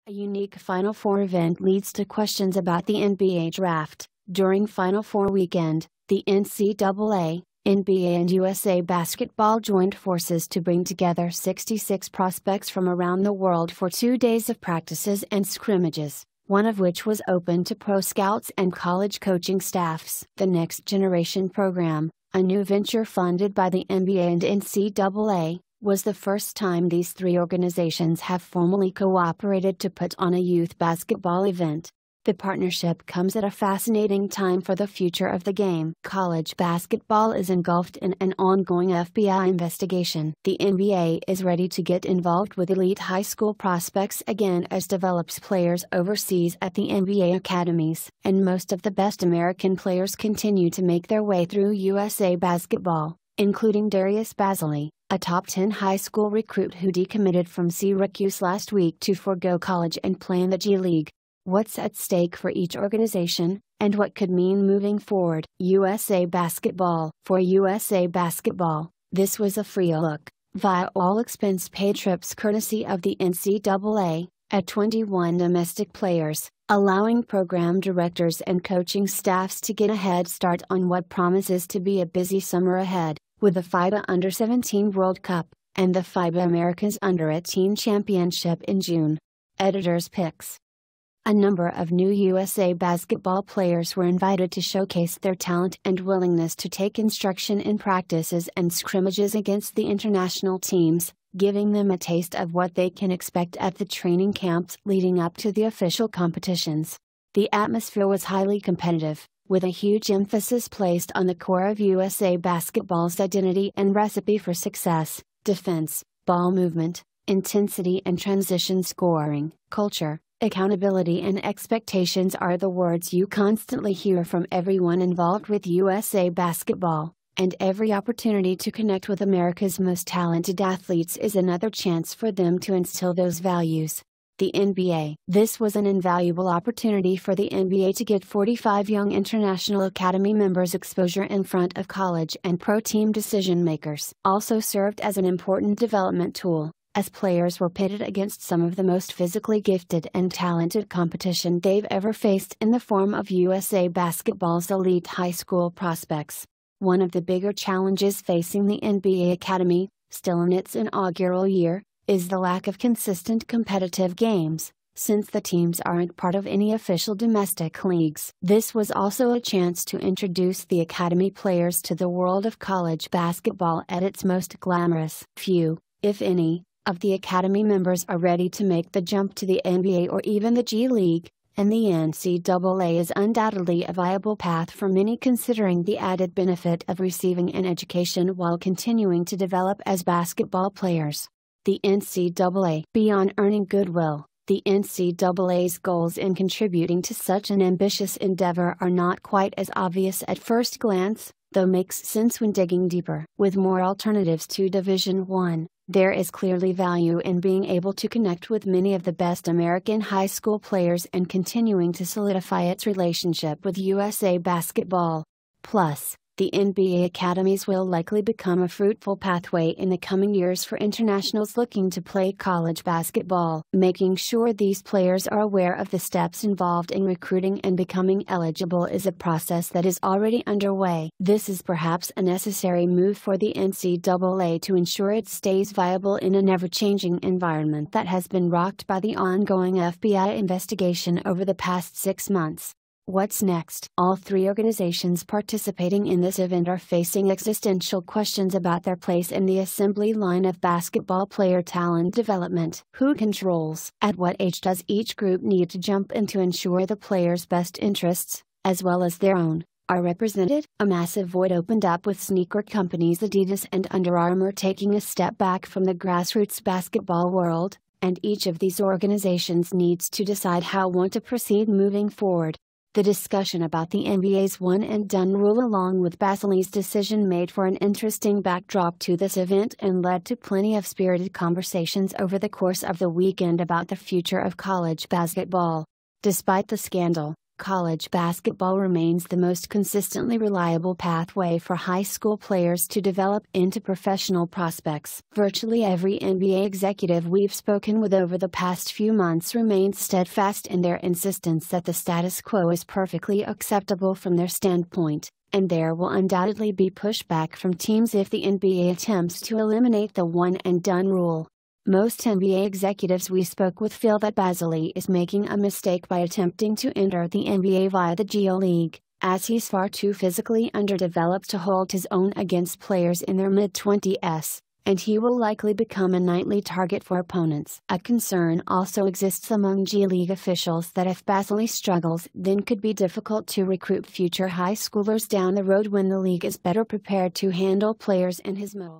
A unique Final Four event leads to questions about the NBA draft. During Final Four weekend, the NCAA, NBA and USA Basketball joined forces to bring together 66 prospects from around the world for 2 days of practices and scrimmages, one of which was open to pro scouts and college coaching staffs. The Next Generation program, a new venture funded by the NBA and NCAA, was the first time these three organizations have formally cooperated to put on a youth basketball event. The partnership comes at a fascinating time for the future of the game. College basketball is engulfed in an ongoing FBI investigation. The NBA is ready to get involved with elite high school prospects again as develops players overseas at the NBA academies. And most of the best American players continue to make their way through USA basketball, including Darius Bazley, a top 10 high school recruit who decommitted from Syracuse last week to forgo college and play in the G League. What's at stake for each organization, and what could mean moving forward? USA Basketball. For USA Basketball, this was a free look, via all expense-paid trips courtesy of the NCAA, at 21 domestic players, allowing program directors and coaching staffs to get a head start on what promises to be a busy summer ahead, with the FIBA Under-17 World Cup, and the FIBA Americas Under-18 Championship in June. Editor's picks. A number of new USA basketball players were invited to showcase their talent and willingness to take instruction in practices and scrimmages against the international teams, giving them a taste of what they can expect at the training camps leading up to the official competitions. The atmosphere was highly competitive, with a huge emphasis placed on the core of USA basketball's identity and recipe for success: defense, ball movement, intensity and transition scoring. Culture, accountability and expectations are the words you constantly hear from everyone involved with USA basketball, and every opportunity to connect with America's most talented athletes is another chance for them to instill those values. The NBA. This was an invaluable opportunity for the NBA to get 45 young International Academy members exposure in front of college and pro team decision makers. Also served as an important development tool, as players were pitted against some of the most physically gifted and talented competition they've ever faced in the form of USA Basketball's elite high school prospects. One of the bigger challenges facing the NBA Academy, still in its inaugural year, is the lack of consistent competitive games, since the teams aren't part of any official domestic leagues. This was also a chance to introduce the Academy players to the world of college basketball at its most glamorous. Few, if any, of the Academy members are ready to make the jump to the NBA or even the G League, and the NCAA is undoubtedly a viable path for many considering the added benefit of receiving an education while continuing to develop as basketball players. The NCAA. Beyond earning goodwill, the NCAA's goals in contributing to such an ambitious endeavor are not quite as obvious at first glance, though makes sense when digging deeper. With more alternatives to Division I, there is clearly value in being able to connect with many of the best American high school players and continuing to solidify its relationship with USA basketball. Plus, the NBA academies will likely become a fruitful pathway in the coming years for internationals looking to play college basketball. Making sure these players are aware of the steps involved in recruiting and becoming eligible is a process that is already underway. This is perhaps a necessary move for the NCAA to ensure it stays viable in an ever-changing environment that has been rocked by the ongoing FBI investigation over the past 6 months. What's next? All three organizations participating in this event are facing existential questions about their place in the assembly line of basketball player talent development. Who controls? At what age does each group need to jump in to ensure the players' best interests, as well as their own, are represented? A massive void opened up with sneaker companies Adidas and Under Armour taking a step back from the grassroots basketball world, and each of these organizations needs to decide how want to proceed moving forward. The discussion about the NBA's one-and-done rule along with Bazley's decision made for an interesting backdrop to this event and led to plenty of spirited conversations over the course of the weekend about the future of college basketball. Despite the scandal, College basketball remains the most consistently reliable pathway for high school players to develop into professional prospects. Virtually every NBA executive we've spoken with over the past few months remains steadfast in their insistence that the status quo is perfectly acceptable from their standpoint, and there will undoubtedly be pushback from teams if the NBA attempts to eliminate the one-and-done rule. Most NBA executives we spoke with feel that Bazley is making a mistake by attempting to enter the NBA via the G League, as he's far too physically underdeveloped to hold his own against players in their mid-20s, and he will likely become a nightly target for opponents. A concern also exists among G League officials that if Bazley struggles, then could be difficult to recruit future high schoolers down the road when the league is better prepared to handle players in his mold.